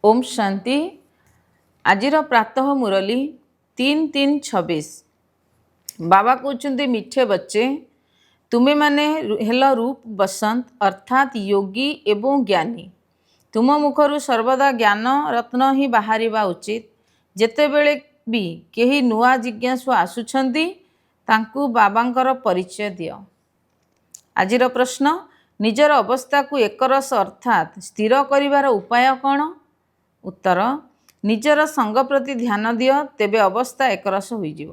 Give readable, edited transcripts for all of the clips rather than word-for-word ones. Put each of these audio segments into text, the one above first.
ओम शांति। आजिर प्रातः मुरली 3-3-26 बाबा कहते मिठे बच्चे तुम्हें माने हेल रूप बसंत अर्थात योगी एवं ज्ञानी। तुम मुखर सर्वदा ज्ञान रत्न ही बाहर उचित। जेतेबेले भी केही नुआ जिज्ञासु आसुछंती तांकु बाबांकर परिचय दियो। आजिर प्रश्न निजर अवस्था को एकरस अर्थात स्थिर करिवार उपाय कौन? उत्तर निजर संग प्रति ध्यान दियो तेबे अवस्था एकरस होइजिव।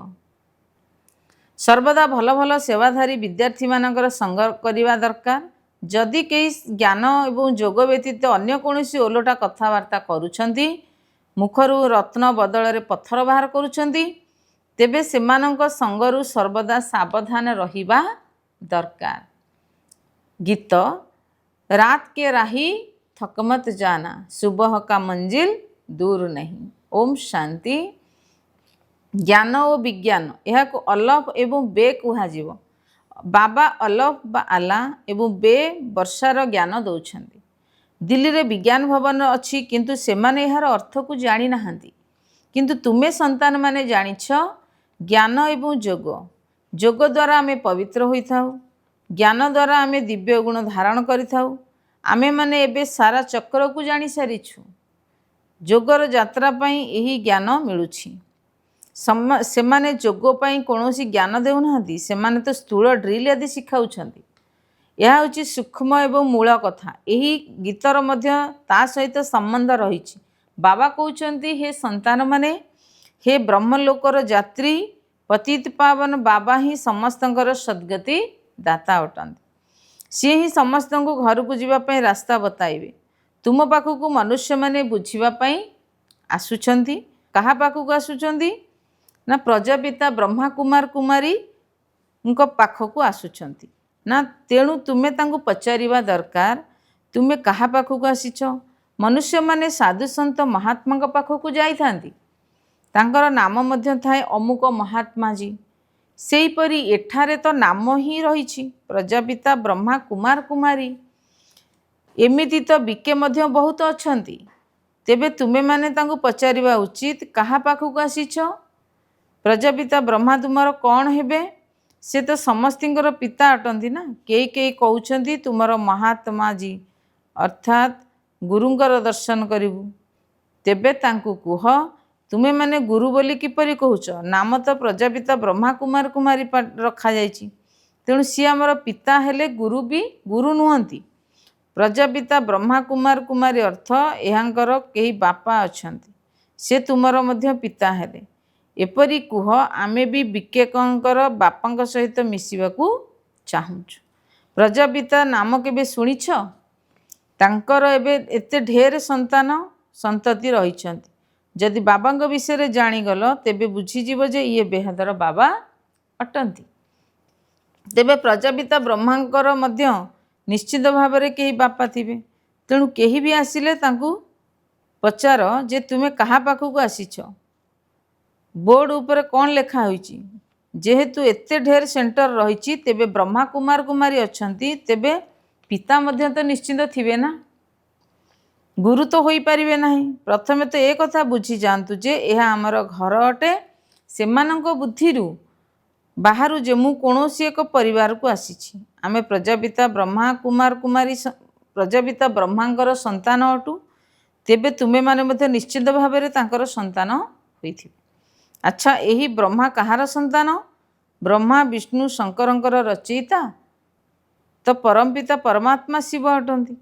सर्वदा भल भल सेवाधारी विद्यार्थी मानकर संग करिवा दरकार। जदि केही ज्ञान एवं जोग व्यतीत अन्य कोनोसी ओलोटा कथावार्ता करूछंती मुखरु रत्न बदल रे पत्थर बाहर करूछंती तेबे सेमानंक संगरु सर्वदा सावधान रहिबा दरकार। गीत रात के राही थकमत जाना सुबह का मंजिल दूर नहीं। ओम शांति। ज्ञान और विज्ञान यह को अलफ एवं बे कुहाजिव। बाबा अलफ बा आला एवं बे वर्षार ज्ञान दौछंती। दिल्ली रे विज्ञान भवन अच्छी किंतु सेमाने यार अर्थ को जानी नाहांती। किंतु तुम्हें संतान माने जानिछ ज्ञान एवं जोग। जोग द्वारा आमे पवित्र होइथाउ। ज्ञान द्वारा आमे दिव्य गुण धारण करिथाउ। आमे माने एबे सारा चक्र को जानी सारिछु। जोगर यात्रा पाई यही ज्ञान मिलुछि। सेमाने जोग पाई कोनोसी ज्ञान देउनाहांती। सेमाने तो स्थूल ड्रिल आदि शिखाउछंती। यह होछि सूक्ष्म एवं मूल कथा। यही गीतर मध्य ता सहित संबंध रहिछि। बाबा कहउछंती हे संतान माने हे ब्रह्मलोकर यात्री पतित पावन बाबा ही समस्तंकर सद्गति दाता अटंती। सी ही समस्त को घर को जीवाई रास्ता बताइबे। तुम पाखक मनुष्य माने बुझीवाई आसुछंती। कहा पाखक आसुछंती ना प्रजापिता ब्रह्मा कुमार कुमारी पाखक आसुछंती ना। तेणु तुमे तांको पचारिबा दरकार तुमे कहा पाखक आसीछ। मनुष्य माने साधु संत महात्मा पाखक जाइथांती। तांकर नाम मध्य थाए अमुक महात्मा जी। सेहीपरि एठारे तो नाम ही रही प्रजापिता ब्रह्मा कुमार कुमारी। एमिति तो बिके मध्य बहुत अछंती। तेबे तुमे माने तांको पचारिबा उचित कहा पाखक आसीछ। प्रजापिता ब्रह्मा तुमर कौन हेबे? से तो समस्तिंकर पिता अटंती ना। केई केई कहउछंती तुमर महात्मा जी अर्थात गुरुंकर दर्शन करिबु। तेबे तांको कुह तुमे माने गुरु बोली किपरि कहूच? नाम तो प्रजापिता ब्रह्मा कुमार कुमारी रखा जाइछि। तेणु सी आमर पिता हेले गुरु भी गुरु नुहंती। प्रजापिता ब्रह्मा कुमार कुमारी अर्थ एहांकर केही बापा अछंती। से तुमर मध्य पिता हेले। एपरि कुह आमे भी विकेकंकर बापांक सहित मिसिबाकू चाहुछु। प्रजापिता नाम केबे सुनिछ? तांकर एबे एते ढेर संतान संतति रहिछंती। जदि बाबांक विषय जाणीगल तेबे बुझीजिव जे ये बेहदर बाबा अटंती। तेबे प्रजापिता ब्रह्मांकर मध्य निश्चित भाव में केही बापा थिबे। तेणु केही भी आसिले तांकु पचार जे तुमे कहा पाखक आसीछ। बोर्ड ऊपर कौन लेखा होईची? जेहेतु एते ढेर सेंटर रहिची तेबे ब्रह्मा कुमार कुमारी अछंती। तेबे पिता मध्य तो निश्चित थिबे ना। गुरु तो होई परिबे नहीं। प्रथमे तो एक कथा बुझी जानतु जे यह आमर घर अटे। सेमानंक बुद्धिरु बाहरु जे मु कोनोसी एक परिवार को आसीछि। आमे प्रजापिता ब्रह्मा कुमार कुमारी प्रजापिता ब्रह्मांकर संतान अटु। तेबे तुमे माने मध्य निश्चित भाव में तांकर संतान होइथिबे। अच्छा यही ब्रह्मा कहार संतान? ब्रह्मा विष्णु शंकरंकर रचयिता तो परमपिता परमात्मा शिव अटंती।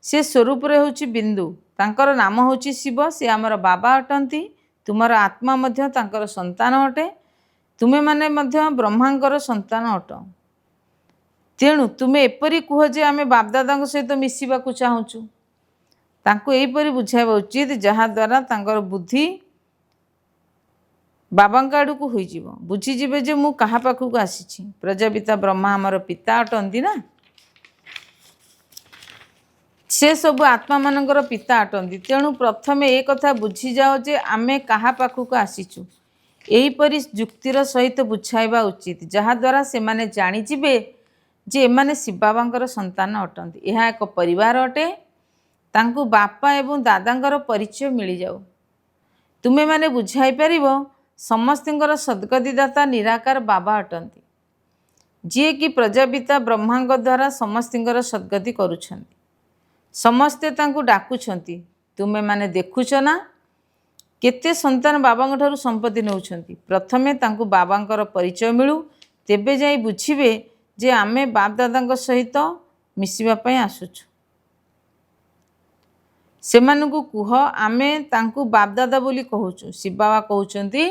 से स्वरूप रे होची बिंदु। तांकर नाम होची शिव। से आमर बाबा अटंती। तुमर आत्मा मध्य तांकर संतान अटे। तुमे माने मध्य ब्रह्मांकर संतान अट। तेणु तुमे एपरि कुह जे आमे बापदादा सहित मिसिबाकू चाहुचु। तांको एपरि बुझाइबा उचित जहा द्वारा तांकर बुद्धि बाबांक आड़कू होइजिव। बुझीजिबे जे मु कहा पाखकू आसीछि। प्रजापिता ब्रह्मा आमर पिता अटंती ना। से सब आत्मा मानकर पिता अटंती। तेणु प्रथमे एक कथा बुझी जाओ जे आमे कहा पाखक आसीचु। एहीपरि जुक्तिर सहित बुझाइबा उचित जहा द्वारा से माने जानिजिबे जे एमाने शिव बाबांकर संतान अटंती। यह एक परिवार अटे। तांकु बापा एवं दादांकर परिचय मिल जाऊ। तुमे माने बुझाई परिबो समस्तिंकर सद्गतिदाता निराकार बाबा अटंती, जी कि प्रजापिता ब्रह्मांग द्वारा समस्तिंकर सद्गति करुछंती। समस्ते तांकु डाकुछंती, तुमे माने देखुछ ना केते संतान बाबांग ठारु संपत्ति नउछंती। प्रथमे तांकु बाबांकर परिचय मिलू, तेबे जाई बुझिबे जे आमे बाप दादांक सहित मिसिबा पई आसुछु। सेमानकु कुह आमे तांकु बाप दादा बोली कहूछु। शिव बाबा कहउछंती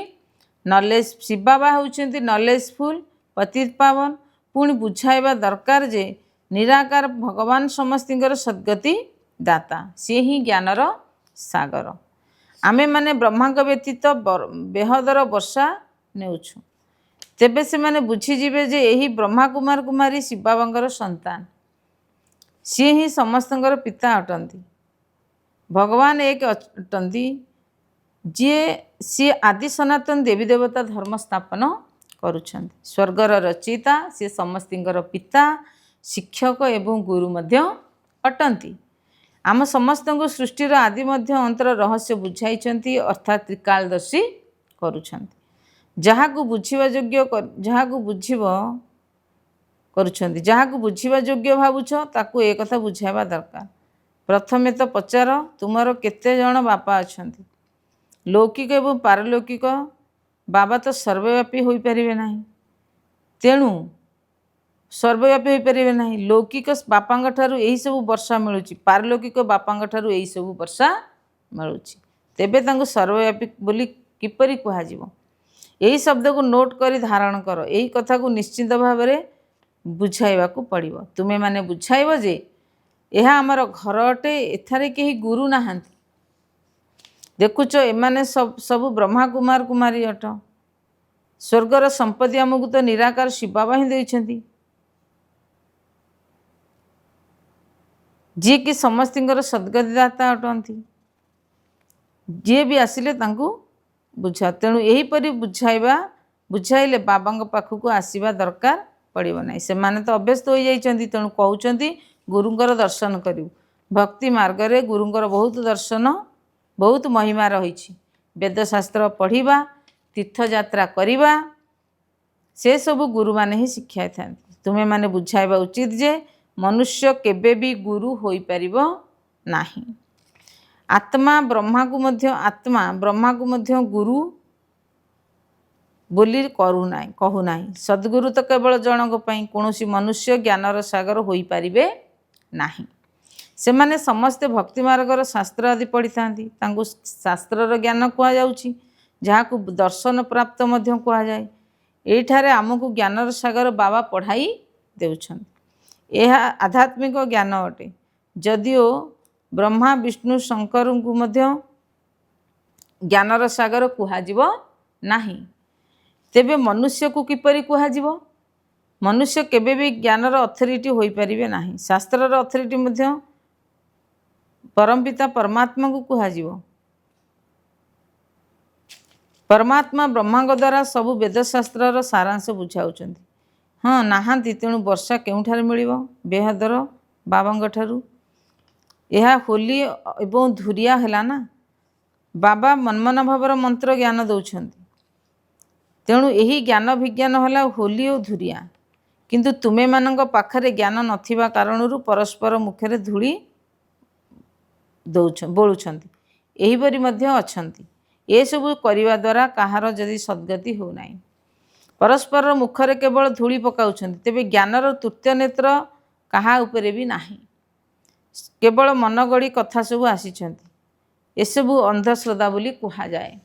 नॉलेज, शिव बाबा होउछंती नॉलेजफुल पतित पावन। पुणी बुझाइबा दरकार जे निराकार भगवान समस्तिंकर सद्गति दाता, से ही ज्ञानर सागर। आमे माने ब्रह्मांक व्यतीत बेहदर वर्षा नेउछु। तेबे से माने बुझीजिबे जे एही ब्रह्मा कुमार कुमारी शिव बाबांकर संतान, सी ही समस्तंकर पिता अटंती। भगवान एक अटंती, जे सी आदि सनातन देवी देवता धर्म स्थापन करुछंती। स्वर्गर रचयिता सी समस्तिंकर पिता, शिक्षक एवं गुरु मध्य अटंती। आम समस्तंको सृष्टिर आदि मध्य अंतर रहस्य बुझाइछंती, अर्थात त्रिकालदर्शी करुछंती। जहाकु बुझिबा योग्य जहाकु बुझिबो करुछंती, जहाकु बुझिबा योग्य भाबुछ ताकु ए कथा बुझाइबा दरकार। प्रथमे तो पचार तुमर केते जण बापा अछंती। लौकिक एवं पारलौकिक बाबा तो सर्वव्यापी होई परिबे नाही, तेणु सर्वव्यापी होई परिबे नाही। लौकिक बापांग ठारु एही सब वर्षा मिलुची, पारलौकिक बापांग ठारु एही सब वर्षा मिलुची, तेबे तांको सर्वव्यापी बोली किपरि कुहा जिवो। एही शब्द को नोट करी धारण कर, एही कथा को निश्चित भाव में बुझाइबा को पड़िबो। तुमे माने बुझाइबो जे एहा हमर घर अटे, एथारे केही गुरु नाहांती। देखुच एमाने सब ब्रह्मा कुमार कुमारी अट। स्वर्गर संपत्ति आमको तो निराकार शिव बाबा ही देइछंती, जी कि समस्तिंकर सद्गतिदाता अटंती। जी भी आसिले तांकु बुझा, तेणु एहीपरि बुझाइले बाबांग पाखकु आसीबा दरकार पड़िबो नाही। सेमाने तो अभ्यस्त हो जाइछंती, तेणु कहउछंती गुरुंकर दर्शन करिउ। भक्ति मार्ग रे गुरुंकर बहुत दर्शन, बहुत महिमा रहिछि। वेदशास्त्र पढ़िबा, तीर्थयात्रा करिबा, से सब गुरु माने ही शिक्षा थांती। तुमे माने बुझाइबा उचित जे मनुष्य केबे भी गुरु होई परिबो नाही। आत्मा ब्रह्मा को मध्य गुरु बोली कहू नाही। सद्गुरु तो केवल जनक पई, कोनोसी मनुष्य ज्ञानर सागर होई परिबे नाही। से माने समस्ते भक्ति मार्गर शास्त्र आदि पढ़ी थांती, तांको शास्त्रर ज्ञान कुआ जाउची, जहाकु दर्शन प्राप्त मध्य कुआ जाय। एठारे आमको ज्ञानर सागर बाबा पढ़ाई देउछन। यह आध्यात्मिक ज्ञान अटे, जदिओ ब्रह्मा विष्णु शंकर को मध्य ज्ञानर सागर कुहाजिबो नाही। तेबे मनुष्य को किपरि कुहाजिबो? मनुष्य केबे भी ज्ञानर अथॉरिटी होई परिबे नाही। शास्त्रर अथॉरिटी मध्य परमपिता परमात्मा को कुहाजिबो। परमात्मा ब्रह्मांग द्वारा सबु वेदशास्त्रर सारांश बुझाउछंती। हाँ नाहांती, तेणु वर्षा केउठारे मिलिबो? बेहदर बाबांग ठारु। यह होली एवं धुरिया हैला ना, बाबा मनमना भावर मंत्र ज्ञान दौछंती। तेणु यही ज्ञान विज्ञान हैला होली और धुरिया। किंतु तुमे मानंग पाखरे ज्ञान नथिबा कारणरू परस्पर मुखरे धूली बोलुछंती। एहीपरि मध्य अछंती। ए सबु करिवा द्वारा काहार जदि सद्गति हो नाही। परस्पर मुखरे केवल धूली पकाउछंती, तेबे ज्ञानर तृतीय नेत्र काहा उपरे भी नाही। केवल मन गड़ी कथा सबु आसीछंती। एसबु अंधश्रद्धा बोली कुहा जाए।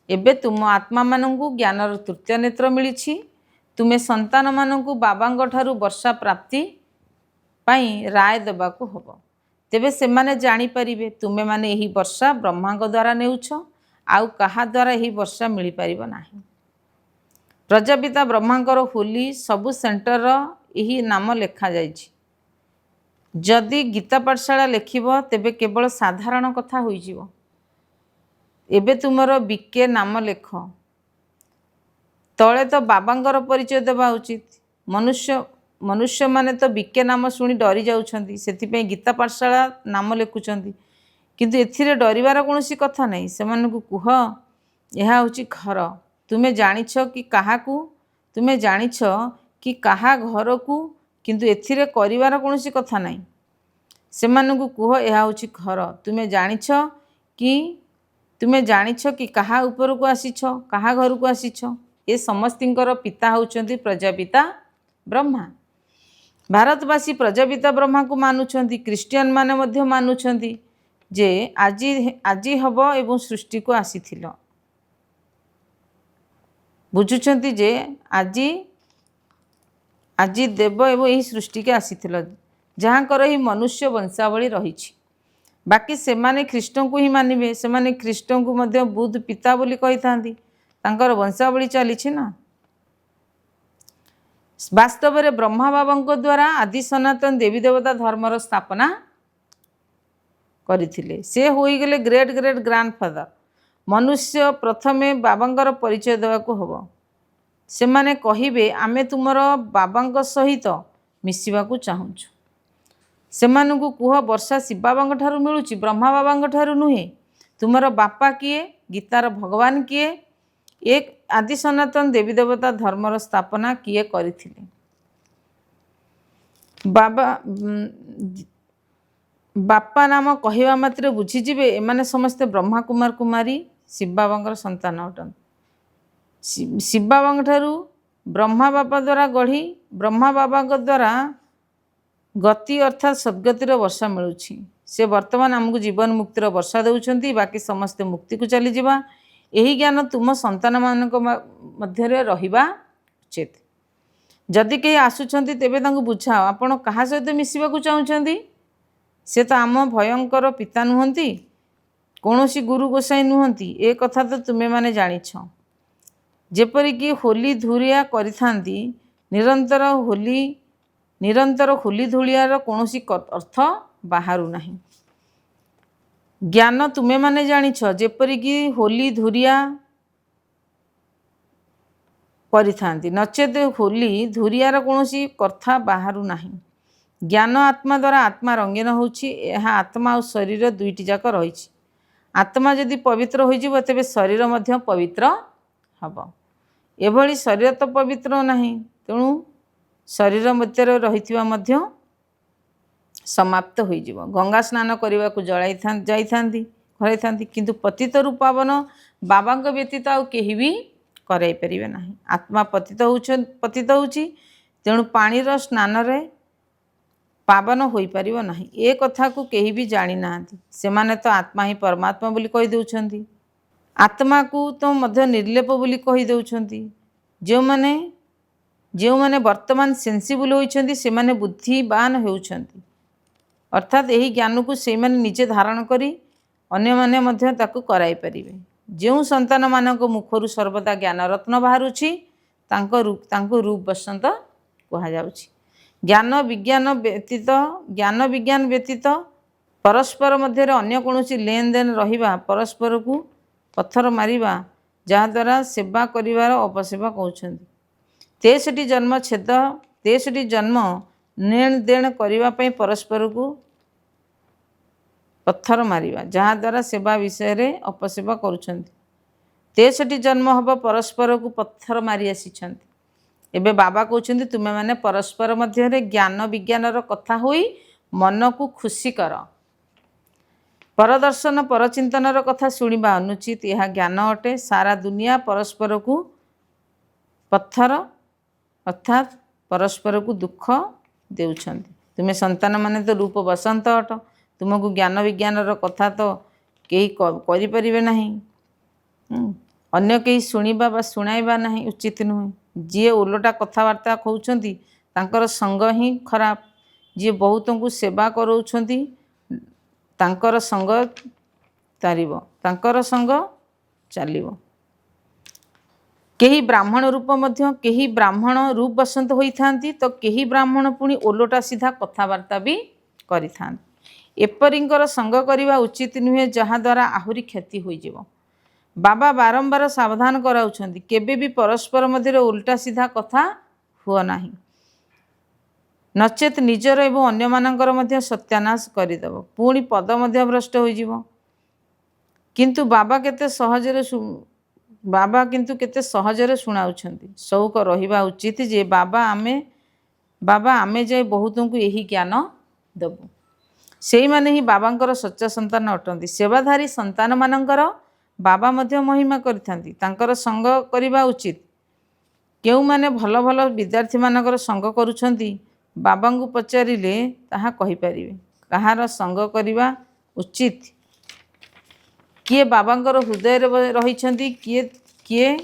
एबे तुम आत्मा मानंकु ज्ञानर तृतीय नेत्र मिलिछि। तुमे संतान मानंकु बाबांग ठारु वर्षा प्राप्ति पाई राय देबाकु हबो। तेबे से माने जानी परिबे तुमे माने एही वर्षा ब्रह्मांग द्वारा नेउछ, आउ कहा द्वारा एही वर्षा मिली परिबो नाही। प्रजापिता ब्रह्मांकर होली सबु सेंटर यही नाम लेखा जाइछि। जदि गीता पाठशाला लेखिबो तेबे केवल साधारण कथा होइजिवो। एबे तुमर बीके नाम लेख, तले तो बाबांकर परिचय देवा उचित। मनुष्य मनुष्य माने तो बीके नाम शुणी डरी जाउछंती सेथिपई गीता पाठशाला नाम लेखुछंती किंतु एथिरे डरिवार कौनसी कथा नहीं। सेमानकु कुह यह होची घर तुमे जानिछ कि काहाकू तुमे जानिछ कि काहा घर को किंतु एथिरे करिवार कौनसी कथा नहीं। सेमानकु कुह यह होची घर तुमे जानिछ कि काहा ऊपर को आसीछ काहा घर को आसीछ। ये समस्तिंकर पिता होउछंती प्रजापिता ब्रह्मा। भारतवासी प्रजापिता ब्रह्मा को मानुछंती क्रिश्चियन माने मध्य मानुछंती जे आजी हब एवं सृष्टि को आसीथिल बुझुछंती जे आजी देव एवं यही सृष्टि के आसीथिल जहाँकर ही मनुष्य वंशावली रही। बाकी सेमाने ख्रीष्ट को ही मानिबे सेमाने ख्रीष्ट को मध्य बुद्ध पिता बोली कही थांती तांकर वंशावली चली ना। वास्तव में ब्रह्मा बाबा द्वारा आदि सनातन देवी देवता धर्मर स्थापना करथिले। से होई गेले ग्रेट ग्रेट ग्रांडफादर। मनुष्य प्रथमे बाबांकर परिचय देवाको हबो। से माने कहिबे आमे तुमर बाबांक सहित मिसिबाकू चाहुछु। सेमानकु कुह वर्षा शिव बाबांक ठारू मिलुची ब्रह्मा बाबांक ठारू नुहे। तुमर बापा किए गीतार भगवान किए एक आदि सनातन देवी देवता धर्मर स्थापना किए करथिले। बापा नाम कहवा मात्र बुझीजिबे एमाने समस्ते ब्रह्मा कुमार कुमारी शिव बाबांकर संतान अटन। शिव बाबांक ठारू ब्रह्मा बाबा द्वारा गढ़ी ब्रह्मा बाबांक द्वारा गति अर्थात सद्गतिर वर्षा मिलुछि। से वर्तमान आमको जीवन मुक्तिर वर्षा देउछंती बाकी समस्ते मुक्ति को चली जिबा एही ज्ञान तुम संतान मानक मध्य रहिबा उचित। जदि कहीं आसुछंती तेबे तांको बुझाओ आपण कहा सहित मिसिबाकू चाहुछंती। से तो आम भयंकर पिता नुहंती कौनसी गुरु गोसाई नुहंती ए कथा तो तुमे माने जानिछ। जेपरिक होली धुरिया करिथांती निरंतर होली धुलियार कौनसी अर्थ बाहरु नहीं। ज्ञान तुमे माने जानिछ जेपरिक होली धुरिया करिथांती नचेत होली धुरियार कौनसी कथा बाहरु नहीं। ज्ञान आत्मा द्वारा आत्मा रंगीन होछि। यह आत्मा और शरीर दुईटी जाक रही। आत्मा यदि पवित्र हो तेबे शरीर मध्य पवित्र हब। एभली शरीर तो पवित्र नहीं तेणु शरीर मध्य रही मध्य समाप्त हो जिवो। गंगा स्नान करने को जाई किंतु पतित रूपावन बाबांक व्यतीत आउ केही भी कराई परिबे नहीं। आत्मा पतित होउछि तेणु पानीर स्नान रे पावन हो पारिबो नहीं। ए कथा को केही भी जानी नांती। सेमाने तो आत्मा ही परमात्मा बोली कही देउछंती। आत्मा को तो मध्य निर्लेप बोली कही देउछंती। जो माने वर्तमान सेंसिबल होइछंती से माने बुद्धिवान होउछंती। अर्थात यही ज्ञान को से माने निजे धारण करी अन्य माने मध्य ताकू कराई परिबे। जो संतान मानक मुखरु सर्वदा ज्ञान रत्न बाहरुछि तांको रूप बसंत कहा जाउछि। ज्ञान विज्ञान व्यतीत परस्पर मध्य अन्य कौनसी लेन देन रहिबा परस्पर को पत्थर मारिबा जहाँद्वारा सेवा करिवार अपसेवा कहउछंती। 63 जन्म छेद 63 जन्म लेन देन करिवा पई परस्पर को पत्थर मारिबा जहाँद्वारा सेवा विषय रे अपसेवा करूछंती। 63 जन्म हब परस्पर को पत्थर मारी आसीछंती। एबे बाबा कहते तुम्हें माने परस्पर मध्य ज्ञान विज्ञानर कथा होई मन को खुशी कर। परदर्शन परचिंतनर कथा शुणिबा अनुचित। यह ज्ञान अटे। सारा दुनिया परस्पर को पत्थर अर्थात परस्पर को दुख देउछंती। तुम्हें संतान माने तो रूप बसंत अट। तुमको ज्ञान विज्ञानर कथा तो कई करि परिबे नहीं। अन्य कई शुणिबा बा शुणाइबा नहीं उचित नुहे। जी ओलटा कथबार्ता कहउछंती तांकर संग ही खराब। जी बहुतों को सेवा करोउछंती तांकर संग तारिबो तांकर संग चलिबो। केही ब्राह्मण रूप मध्य केही ब्राह्मण रूप बसंत होई थांती तो केही ब्राह्मण पुणी ओलटा सीधा कथबार्ता भी करि थांती। एपरिंकर संग करिबा उचित नुहे जहाँ द्वारा आहुरी क्षति होई जिवो। बाबा बारंबार सावधान कराउछंती केबे भी परस्पर मध्य उल्टा सीधा कथा हुआ नहीं। नचेत निजर एवं अन्यमानंकर मध्य सत्यानाश करदेव पुणी पद मध्य भ्रष्ट हो किंतु बाबा किंतु केते सहजरे शुणाउछंती शौक रहिबा उचित जे बाबा आमे जाए बहुत को यही ज्ञान देबु से माने ही बाबांकर सच्चा संतान अटंती सेवाधारी संतान मानंकर बाबा मध्य महिमा करिथांती तांकर संग करिबा उचित केउ माने भल भल विद्यार्थी मानकर संग करूछंती बाबा को पचारिले ताहा कहि परिबे कहार संग करिबा उचित किए बाबांकर हृदय रही किए किए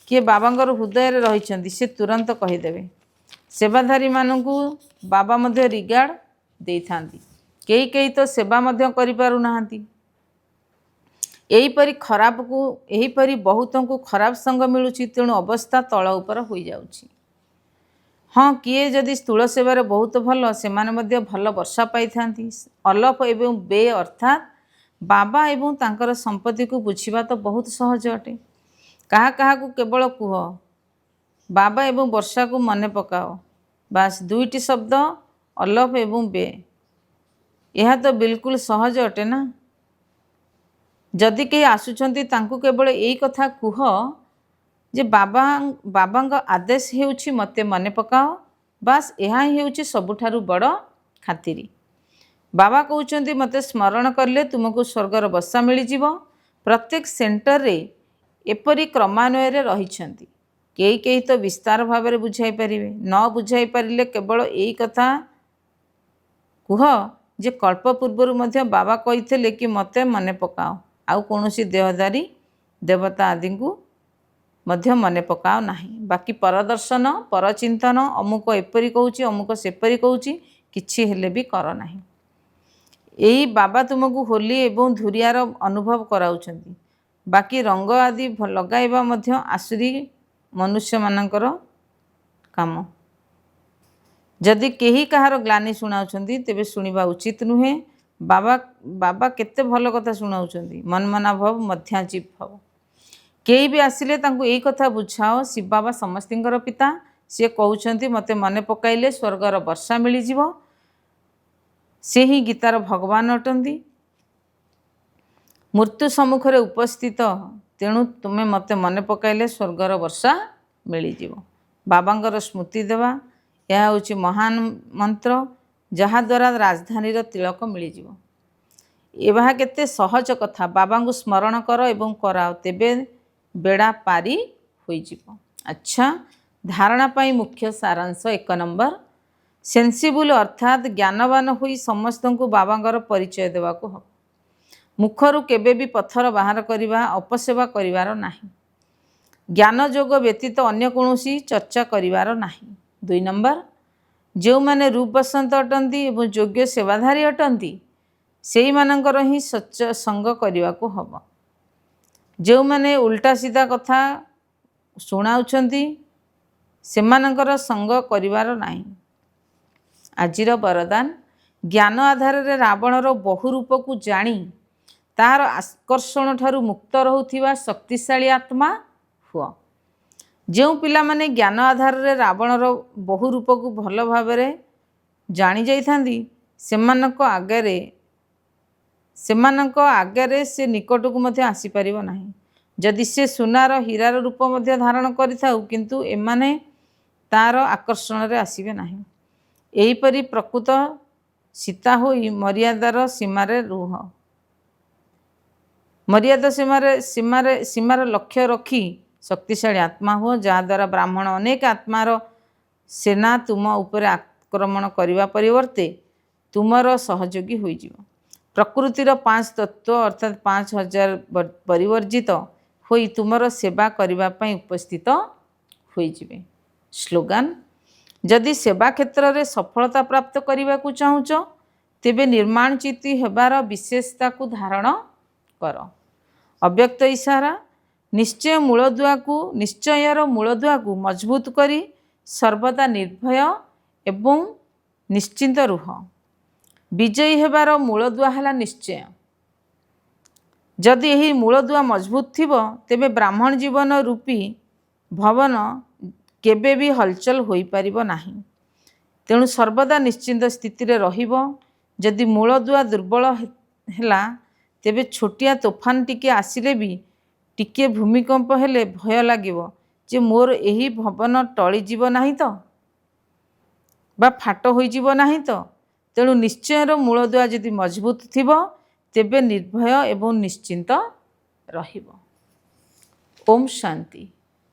किए बाबांकर हृदय रही से तुरंत कहीदेवे सेवाधारी मानू बाबा मध्य रिगार्ड दे था कई कई तो सेवा मध्य करि पारु नाहांती एहीपरि खराब को एहीपरि बहुत को खराब संग मिलुची तेणु अवस्था तल उपर हो जाउची। हाँ किए जदि स्थूल सेवार बहुत भल से माने भल वर्षा पाई थांती अलप एवं बे अर्थात बाबा एवं तांकर संपत्ति को बुझिबा तो बहुत सहज अटे कहा कहा को केवल कुह बाबा एवं वर्षा को मने पकाओ बास दुईटी शब्द अलप एवं बे यह तो बिल्कुल सहज अटे ना जदि कहीं आसुचंती तांको केवल यही कथा कुह जे बाबांग आदेश हेउछि मते मने पकाओ बास यह ही हेउछि सबुठारु बड़ खातिरी बाबा कहउचंती मते स्मरण करले तुमको स्वर्गर बसा मिल प्रत्येक सेंटर रे एपरी क्रमान्वय रहिछंती कई कई तो विस्तार भाव में बुझाई पारिबे न बुझाई पारिले केवल यही कथा कुह जे कल्प पूर्वर मध्य बाबा कही कि मते मने पकाओ आउ कौनसी देहधारी देवता आदि को मध्य मने पकाओ नाही बाकी परदर्शन परचिंतन अमुक एपरी कहूची अमुक सेपरी कहूची किछि हेले भी कर नाही यही बाबा तुमको होली एवं धुरियार अनुभव कराउछंती बाकी रंग आदि लगाइबा मध्य आसुरी मनुष्य मानकर काम जदि केही कहार ग्लानि शुणाउछंती तेबे शुणिबा उचित नुहे बाबा केते भल कथा शुणाउछंती मनमना भव मध्याजीव भव केही भी आसिले तांको एही कथा बुझाओ शिव बाबा समस्तिंकर पिता से कहउछंती मते मने पकाइले स्वर्गर वर्षा मिल जिवो से ही गीतार भगवान अटंती मृत्यु सम्मुख रे उपस्थित तेणु तुमे मते मने पकाइले स्वर्गर वर्षा मिल जिवो बाबांकर स्मृति देवा यह होची महान मंत्र जहा द्वारा राजधानी तिलक मिल जिवो एवहा केते सहज कथा बाबा को स्मरण कर एवं कराओ तेबे बेड़ा पारी होई जिवो। अच्छा धारणा पाई मुख्य सारांश 1 नंबर सेंसिबल अर्थात ज्ञानवान होई समस्त को बाबांकर परिचय देवा को हम मुखरु केबे भी पत्थर बाहर करिबा अपसेवा करिवार नाही ज्ञान जोग व्यतीत अन्य कोनोसी चर्चा करिवार नाही। 2 नंबर जो माने रूप बसंत अटंती एवं योग्य सेवाधारी अटंती सेई मानंकर ही सच संग करिवा को हम जो माने उल्टा सीधा कथा शुणाउछंती सेमानंकर संग करिवार नाही। आजिर वरदान ज्ञान आधार रे रावणर बहु रूप को जानी तार आकर्षण ठारू मुक्त रहुथिबा शक्तिशाली आत्मा हुआ जो पिला माने ज्ञान आधार रे रावणर बहु रूप को भल भाव जानी जाइथांदी सेमानक आगरे से निकट को मध्य आसी परिबो नाही जदि से सुनार हीरार रूप मध्य धारण करिथाउ किंतु एमाने तार आकर्षण रे आसीबे नाही। एहीपरि प्रकृत सीता होई मर्यादार सीमारे रुह मर्यादा सीमार लक्ष्य रखी शक्तिशाली आत्मा हो जहाद्वारा ब्राह्मण अनेक आत्मार सेना तुम उपर आक्रमण करने परिवर्ते तुमर सहयोगी हो प्रकृतिर 5 तत्व अर्थात 5000 परिवर्जित होई तुमर सेवा करने उपस्थित होइजिबे। स्लोगान जदि सेवा क्षेत्र में सफलता प्राप्त करने को चाहूच तेबे निर्माण चित्ती हेबार विशेषता को धारण कर। अव्यक्त इशारा निश्चयर मूलदुआ को मजबूत करी सर्वदा निर्भय एवं निश्चिंत रुह। विजयी हेबार मूलदुआ है निश्चय जदि यही मूलदुआ मजबूत थिबो तेबे ब्राह्मण जीवन रूपी भवन केबे भी हलचल होई परिबो नाही। ତେଣୁ ସର୍ବଦା ନିଶ୍ଚିନ୍ତ ସ୍ଥିତିରେ ରହିବ। ଯଦି ମୂଳଦୁଆ ଦୁର୍ବଳ ହେଲା ତେବେ ଛୋଟିଆ ତୋଫାନ ଟିକେ ଆସିଲେ ବି ଟିକିଏ ଭୂମିକମ୍ପ ହେଲେ ଭୟ ଲାଗିବ ଯେ ମୋର ଏହି ଭବନ ଟଳିଯିବ ନାହିଁ ତ ବା ଫାଟ ହୋଇଯିବ ନାହିଁ ତ। ତେଣୁ ନିଶ୍ଚୟର ମୂଳଦୁଆ ଯଦି ମଜବୁତ ଥିବ ତେବେ ନିର୍ଭୟ ଏବଂ ନିଶ୍ଚିନ୍ତ ରହିବ। ଓମ୍ ଶାନ୍ତି।